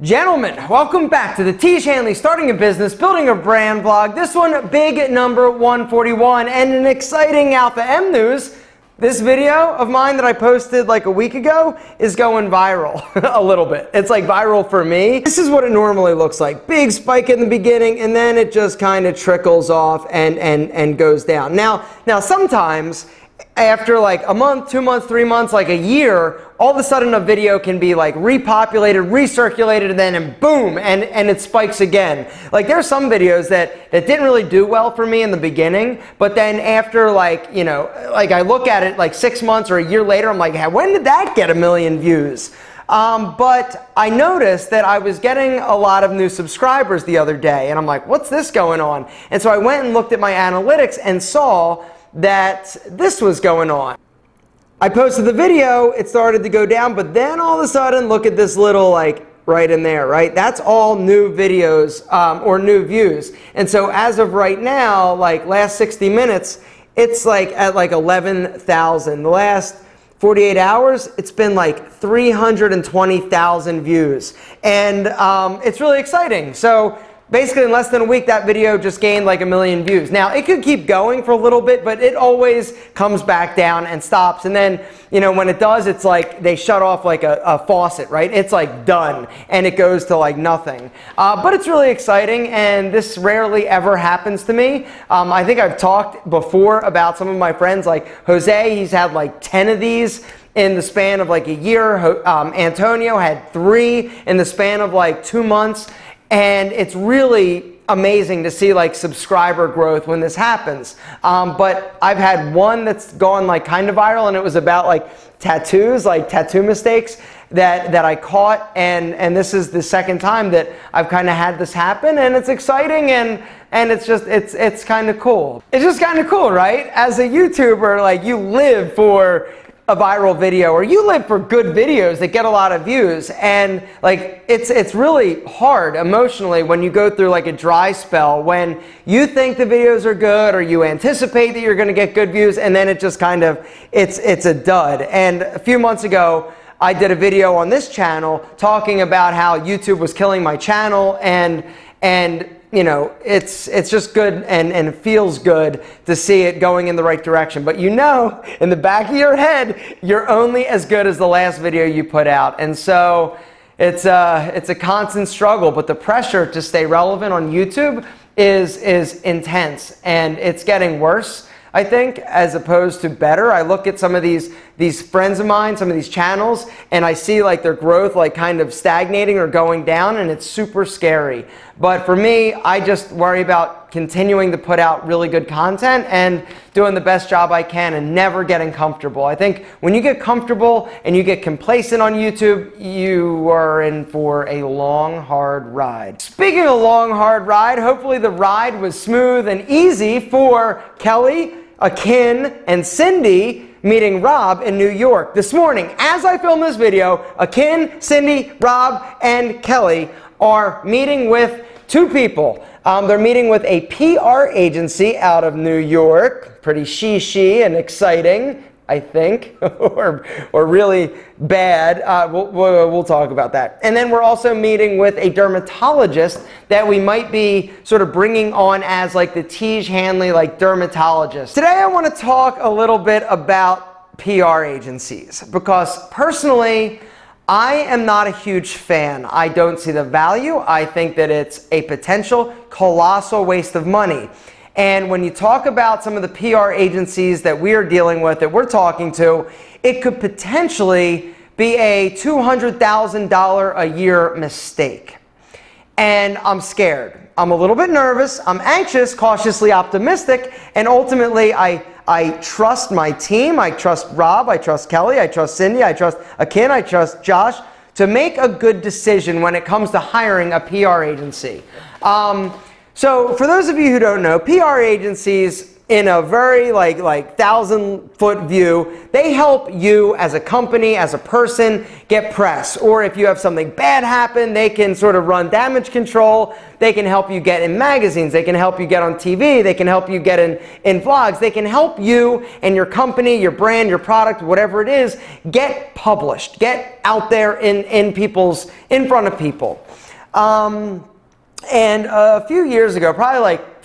Gentlemen, welcome back to the Tiege Hanley Starting a Business, Building a Brand vlog. This one, big number 141, and an exciting Alpha M news. This video of mine that I posted like a week ago is going viral a little bit. It's like viral for me. This is what it normally looks like. Big spike in the beginning, and then it just kind of trickles off and goes down. Now sometimes after like a month, 2 months, 3 months, like a year, all of a sudden a video can be like repopulated, recirculated, and then boom, and it spikes again. Like there's some videos that didn't really do well for me in the beginning, but then after like, you know, like I look at it like 6 months or a year later, I'm like, when did that get 1 million views? But I noticed that I was getting a lot of new subscribers the other day, and I'm like, what's this going on? And so I went and looked at my analytics and saw that this was going on. I posted the video, it started to go down, but then all of a sudden, look at this little like right in there, right? That's all new videos or new views. And so as of right now, like last 60 minutes, it's like at like 11,000. The last 48 hours, it's been like 320,000 views. And it's really exciting. So basically, in less than a week, that video just gained like 1 million views. Now, it could keep going for a little bit, but it always comes back down and stops. And then, you know, when it does, it's like they shut off like a faucet, right? It's like done, and it goes to like nothing. But it's really exciting, and this rarely ever happens to me. I think I've talked before about some of my friends, like Jose, he's had like 10 of these in the span of like a year. Antonio had 3 in the span of like 2 months. And it's really amazing to see like subscriber growth when this happens. But I've had one that's gone like kind of viral, and it was about like tattoos, like tattoo mistakes that I caught. And this is the second time that I've kind of had this happen, and it's exciting, and it's just, it's kind of cool. It's just kind of cool, right? As a YouTuber, like you live for a viral video, or you live for good videos that get a lot of views, and like it's really hard emotionally when you go through like a dry spell when you think the videos are good or you anticipate that you're going to get good views, and then it just kind of it's a dud. And a few months ago I did a video on this channel talking about how YouTube was killing my channel, and you know, it's just good, and it feels good to see it going in the right direction. But you know, in the back of your head, you're only as good as the last video you put out. And so it's a constant struggle, but the pressure to stay relevant on YouTube is intense, and it's getting worse, I think, as opposed to better. I look at some of these friends of mine, some of these channels, and I see like their growth like kind of stagnating or going down, and it's super scary. But for me, I just worry about continuing to put out really good content and doing the best job I can and never getting comfortable. I think when you get comfortable and you get complacent on YouTube, you are in for a long, hard ride. Speaking of long, hard ride, hopefully the ride was smooth and easy for Kelley, Akin, and Cindy meeting Rob in New York. This morning, as I film this video, Akin, Cindy, Rob, and Kelley are meeting with 2 people. They're meeting with a PR agency out of New York. Pretty she and exciting, I think, or really bad. We'll talk about that. And then we're also meeting with a dermatologist that we might be sort of bringing on as like the Tiege Hanley like dermatologist. Today I want to talk a little bit about PR agencies, because personally, I am not a huge fan. I don't see the value. I think that it's a potential colossal waste of money. And when you talk about some of the PR agencies that we are dealing with, that we're talking to, it could potentially be a $200,000 a year mistake. And I'm scared. I'm a little bit nervous. I'm anxious, cautiously optimistic, and ultimately I trust my team. I trust Rob. I trust Kelley. I trust Cindy. I trust Akin. I trust Josh to make a good decision when it comes to hiring a PR agency. So for those of you who don't know, PR agencies, in a very like 1,000-foot view, they help you as a company, as a person, get press. Or if you have something bad happen, they can sort of run damage control. They can help you get in magazines. They can help you get on TV. They can help you get in vlogs. They can help you and your company, your brand, your product, whatever it is, get published, get out there in front of people. And a few years ago, probably like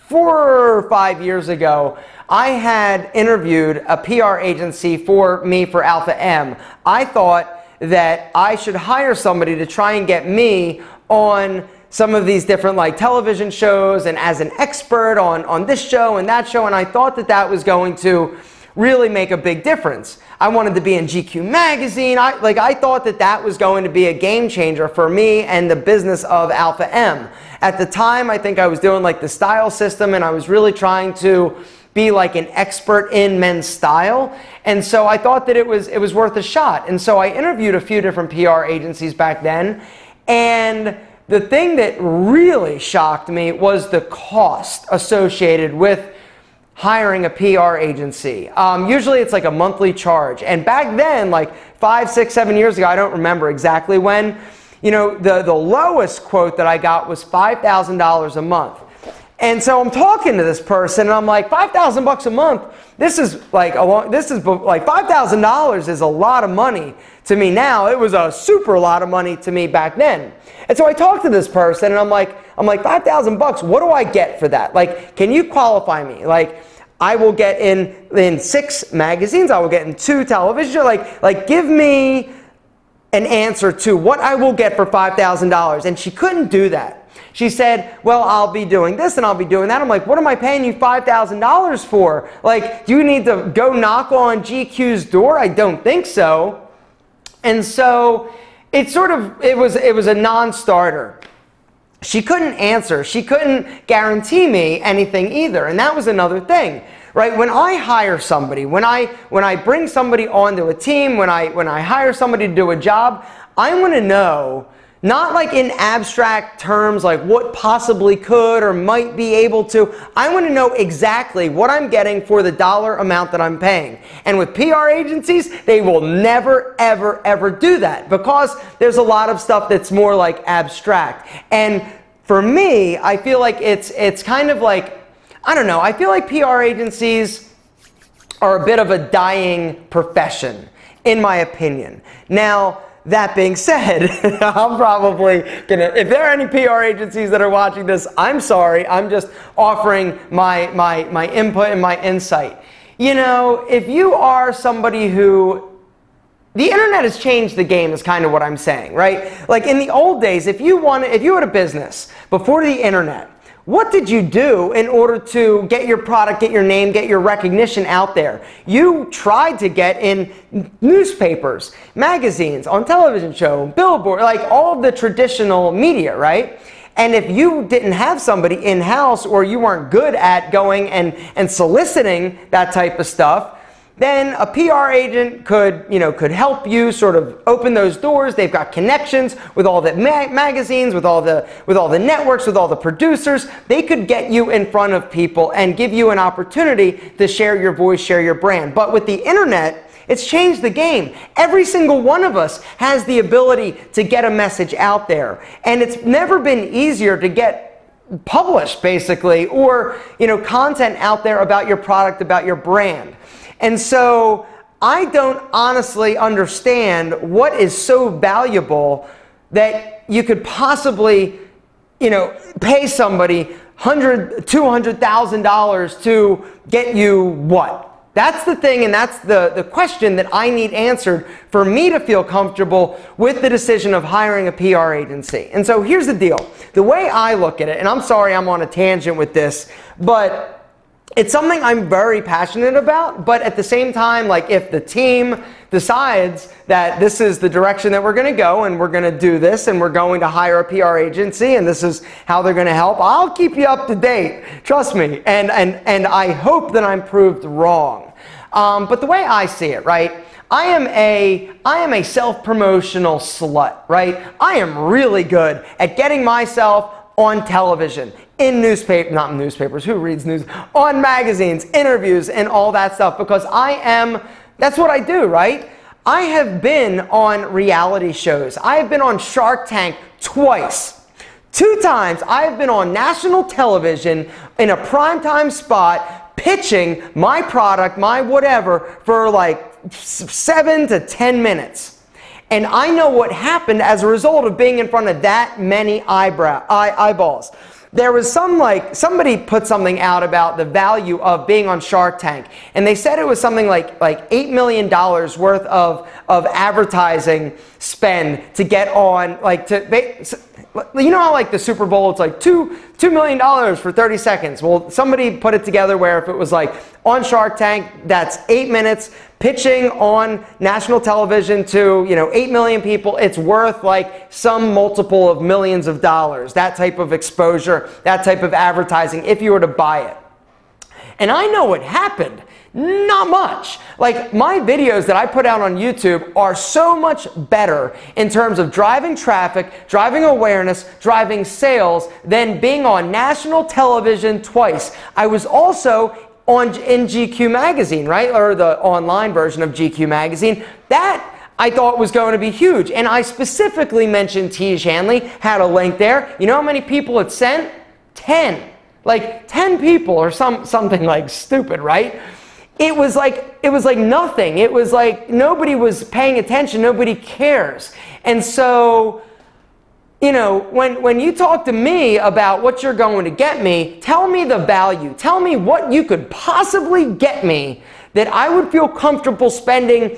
4 or 5 years ago, I had interviewed a PR agency for Alpha M. I thought that I should hire somebody to try and get me on some of these different like television shows and as an expert on this show and that show, and I thought that that was going to really make a big difference. I wanted to be in GQ magazine. I thought that that was going to be a game changer for me and the business of Alpha M. At the time, I think I was doing like the style system, and I was really trying to be like an expert in men's style. And so I thought that it was worth a shot. And so I interviewed a few different PR agencies back then. And the thing that really shocked me was the cost associated with hiring a PR agency. Usually it's like a monthly charge. And back then, like 5, 6, 7 years ago, I don't remember exactly when, you know, the lowest quote that I got was $5,000 a month. And so I'm talking to this person, and I'm like, $5,000 a month. This is like $5,000 is a lot of money to me now. It was a super lot of money to me back then. And so I talked to this person, and I'm like, $5,000. What do I get for that? Like, can you qualify me? Like, I will get in 6 magazines. I will get in 2 television. Like, give me an answer to what I will get for $5,000. And she couldn't do that. She said, well, I'll be doing this and I'll be doing that. I'm like, what am I paying you $5,000 for? Like, do you need to go knock on GQ's door? I don't think so. And so it was a non-starter. She couldn't answer. She couldn't guarantee me anything either. And that was another thing, right? When I hire somebody, when I bring somebody onto a team, when I hire somebody to do a job, I want to know, not like in abstract terms, like what possibly could or might be able to. I want to know exactly what I'm getting for the dollar amount that I'm paying. And with PR agencies, they will never, ever, ever do that, because there's a lot of stuff that's more like abstract. And for me, I feel like it's kind of like, I don't know, I feel like PR agencies are a bit of a dying profession, in my opinion. Now, that being said, I'm probably gonna, if there are any PR agencies that are watching this, I'm sorry, I'm just offering my input and my insight. You know, if you are somebody who, the internet has changed the game is kind of what I'm saying, right? Like in the old days, if you had a business before the internet, what did you do in order to get your product, get your name, get your recognition out there? You tried to get in newspapers, magazines, on television show, billboard, like all of the traditional media, right? And if you didn't have somebody in-house, or you weren't good at going and soliciting that type of stuff, then a PR agent could help you sort of open those doors. They've got connections with all the magazines, with all the networks, with all the producers. They could get you in front of people and give you an opportunity to share your voice, share your brand. But with the internet, it's changed the game. Every single one of us has the ability to get a message out there. And it's never been easier to get published, basically, or content out there about your product, about your brand. And so I don't honestly understand what is so valuable that you could possibly, pay somebody $100,000, $200,000 to get you what? That's the thing, and that's the question that I need answered for me to feel comfortable with the decision of hiring a PR agency. And so here's the deal. The way I look at it, and I'm sorry I'm on a tangent with this, but it's something I'm very passionate about, but at the same time, like if the team decides that this is the direction that we're going to go and we're going to do this and we're going to hire a PR agency and this is how they're going to help, I'll keep you up to date. Trust me. And I hope that I'm proved wrong. But the way I see it, right? I am a self-promotional slut, right? I am really good at getting myself on television, in not newspapers, who reads news, on magazines, interviews, and all that stuff, because that's what I do, right? I have been on reality shows. I have been on Shark Tank twice. 2 times I have been on national television in a primetime spot pitching my product, my whatever, for like 7 to 10 minutes. And I know what happened as a result of being in front of that many eyeballs. There was somebody put something out about the value of being on Shark Tank, and they said it was something like $8 million worth of advertising spend to get on, you know how like the Super Bowl, it's like $2 million for 30 seconds. Well, somebody put it together where if it was like on Shark Tank, that's 8 minutes, pitching on national television to, 8 million people, it's worth like some multiple of millions of dollars. That type of exposure, that type of advertising, if you were to buy it. And I know what happened. Not much. Like, my videos that I put out on YouTube are so much better in terms of driving traffic, driving awareness, driving sales than being on national television twice. I was also in GQ magazine, right? Or the online version of GQ magazine. That I thought was going to be huge. And I specifically mentioned Tiege Hanley, had a link there. You know how many people it sent? 10. Like 10 people or something like stupid, right? It was like nothing. It was like nobody was paying attention. Nobody cares. And so, when you talk to me about what you're going to get me, tell me the value. Tell me what you could possibly get me that I would feel comfortable spending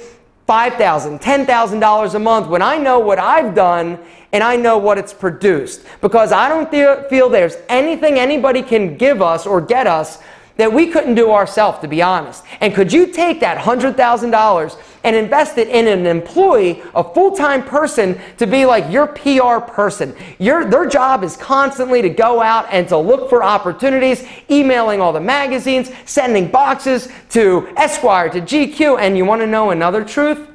$5,000, $10,000 a month when I know what I've done and I know what it's produced. Because I don't feel there's anything anybody can give us or get us that we couldn't do ourselves, to be honest. And could you take that $100,000 and invest it in an employee, a full-time person, to be like your PR person? Their job is constantly to go out and to look for opportunities, emailing all the magazines, sending boxes to Esquire, to GQ. And you want to know another truth?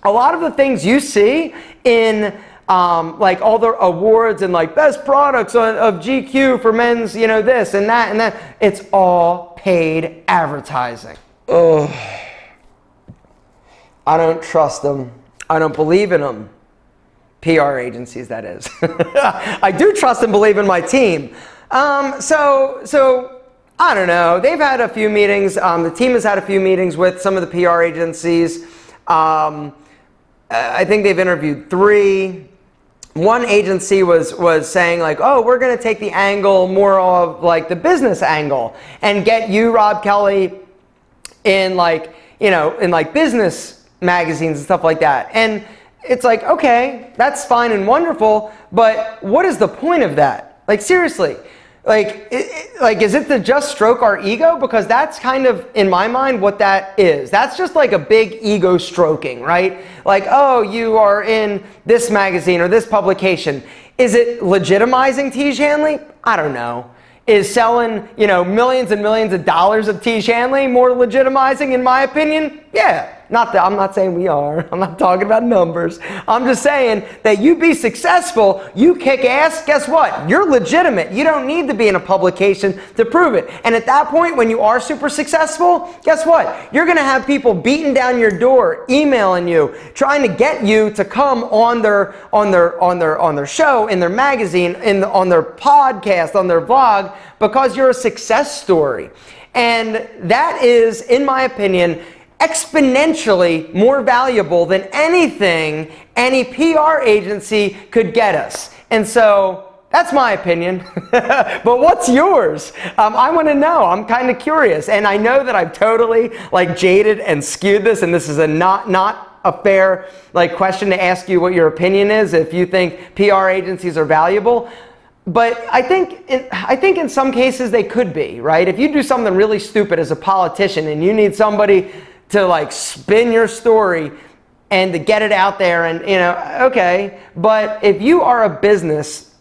A lot of the things you see in like all the awards and like best products of GQ for men's, this and that, it's all paid advertising. Ugh. I don't trust them. I don't believe in them. PR agencies, that is. I do trust and believe in my team. So I don't know. They've had a few meetings. The team has had a few meetings with some of the PR agencies. I think they've interviewed 3. One agency was saying like, oh, we're going to take the angle more of like the business angle and get you, Rob Kelley, in like, in like business magazines and stuff like that. And it's like, okay, that's fine and wonderful, but what is the point of that? Like, seriously, is it to just stroke our ego? Because that's kind of, in my mind, what that is. That's just like a big ego stroking, right? Like, oh, you are in this magazine or this publication. Is it legitimizing Tiege Hanley? I don't know. Is selling, millions and millions of dollars of Tiege Hanley more legitimizing, in my opinion? Yeah. I'm not saying we are. I'm not talking about numbers. I'm just saying that you be successful, you kick ass, guess what? You're legitimate. You don't need to be in a publication to prove it. And at that point, when you are super successful, guess what? You're going to have people beating down your door, emailing you, trying to get you to come on their show, in their magazine, on their podcast, on their vlog, because you're a success story. And that is, in my opinion, exponentially more valuable than anything any PR agency could get us. And so that's my opinion. But what's yours? I want to know. I'm kind of curious. And I know that I've totally jaded and skewed this, and this is a not a fair question to ask you what your opinion is if you think PR agencies are valuable. But I think in some cases they could be, right? If you do something really stupid as a politician and you need somebody to spin your story and to get it out there, and okay. But if you are a business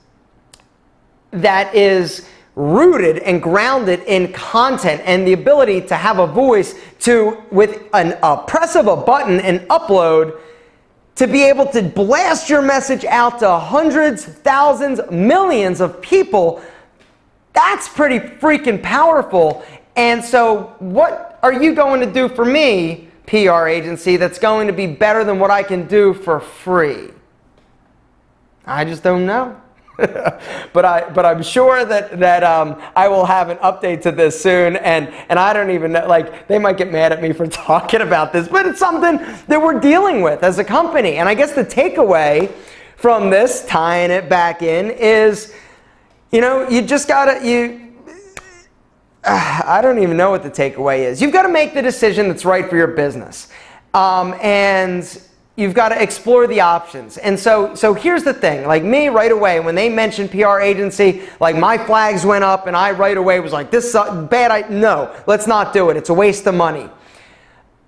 that is rooted and grounded in content and the ability to have a voice to, with a press of a button and upload, to be able to blast your message out to hundreds, thousands, millions of people, that's pretty freaking powerful. And so what are you going to do for me, PR agency, that's going to be better than what I can do for free? I just don't know. but I'm sure that I will have an update to this soon, and I don't even know, like, they might get mad at me for talking about this, but it's something that we're dealing with as a company. And I guess the takeaway from this, tying it back in, is, you know, you just gotta, I don't even know what the takeaway is. You've got to make the decision that's right for your business. And you've got to explore the options. And so here's the thing. Like me, right away, when they mentioned PR agency, like my flags went up and I right away was like, this is bad. No, let's not do it. It's a waste of money.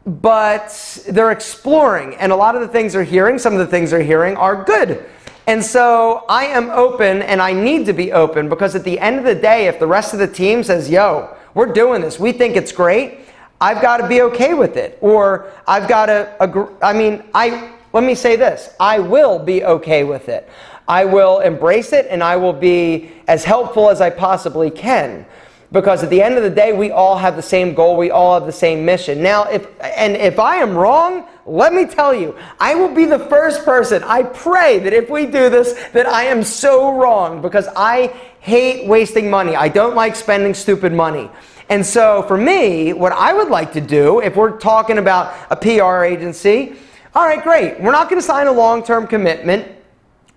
But they're exploring. And a lot of the things they're hearing, some of the things they're hearing are good. And so I am open, and I need to be open, because at the end of the day, if the rest of the team says, yo, we're doing this, we think it's great, I've got to be okay with it. Or I've got to agree. I mean, let me say this, I will be okay with it. I will embrace it, and I will be as helpful as I possibly can. Because at the end of the day, we all have the same goal. We all have the same mission. Now, if I am wrong, let me tell you, I will be the first person. I pray that if we do this, that I am so wrong, because I hate wasting money. I don't like spending stupid money. And so for me, what I would like to do, if we're talking about a PR agency, all right, great. We're not going to sign a long-term commitment.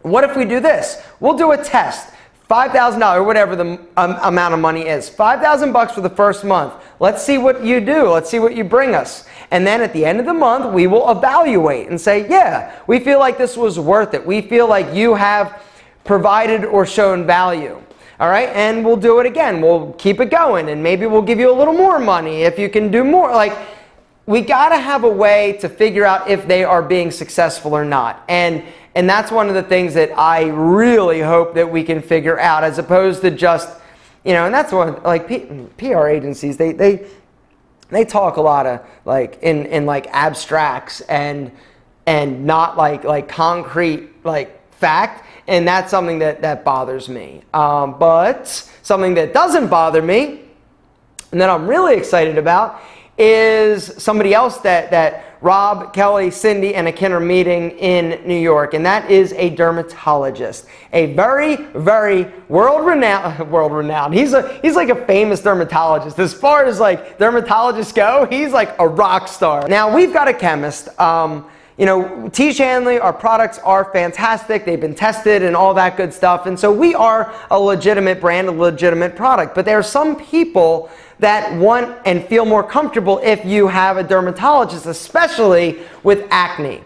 What if we do this? We'll do a test. $5,000 or whatever the amount of money is. $5,000 for the first month. Let's see what you do. Let's see what you bring us. And then at the end of the month, we will evaluate and say, yeah, we feel like this was worth it. We feel like you have provided or shown value. All right, and we'll do it again. We'll keep it going, and maybe we'll give you a little more money if you can do more. Like, we got to have a way to figure out if they are being successful or not. And that's one of the things that I really hope that we can figure out, as opposed to just, you know, and that's one, like PR agencies, they talk a lot of like in like abstracts and not like concrete like fact, and that's something that bothers me. But something that doesn't bother me, and that I'm really excited about, is somebody else that Rob, Kelley, Cindy, and Akin are meeting in New York, and that is a dermatologist, a very, very world-renowned. He's like a famous dermatologist. As far as like dermatologists go, he's like a rock star. Now we've got a chemist. You know, Tiege Hanley, our products are fantastic. They've been tested and all that good stuff. And so we are a legitimate brand, a legitimate product. But there are some people that want and feel more comfortable if you have a dermatologist, especially with acne,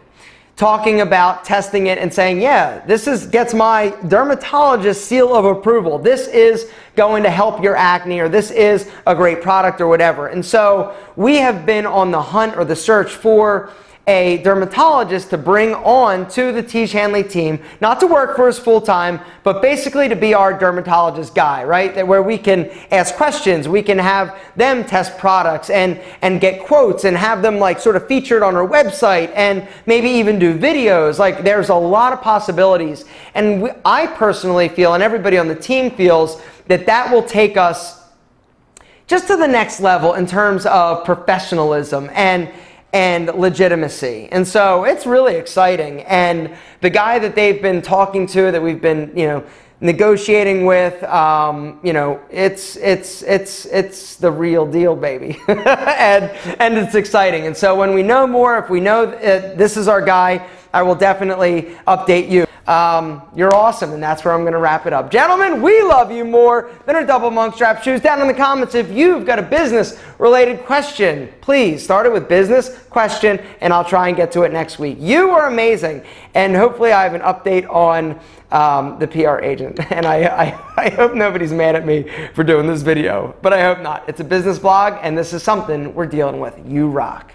talking about testing it and saying, yeah, this gets my dermatologist seal of approval. This is going to help your acne, or this is a great product, or whatever. And so we have been on the hunt or the search for a dermatologist to bring on to the Tiege Hanley team, not to work for us full time, but basically to be our dermatologist guy, right? Where we can ask questions, we can have them test products and get quotes and have them like sort of featured on our website, and maybe even do videos. Like, there's a lot of possibilities. And I personally feel, and everybody on the team feels, that will take us just to the next level in terms of professionalism and legitimacy. And so it's really exciting. And the guy that they've been talking to, that we've been, you know, negotiating with, you know, it's the real deal, baby. and it's exciting. And so when we know more, if we know this is our guy, I will definitely update you. You're awesome, and that's where I'm going to wrap it up. Gentlemen, we love you more than our double monk strap shoes. Down in the comments, if you've got a business-related question, please start it with business question, and I'll try and get to it next week. You are amazing, and hopefully I have an update on the PR agent. And I hope nobody's mad at me for doing this video, but I hope not. It's a business vlog, and this is something we're dealing with. You rock.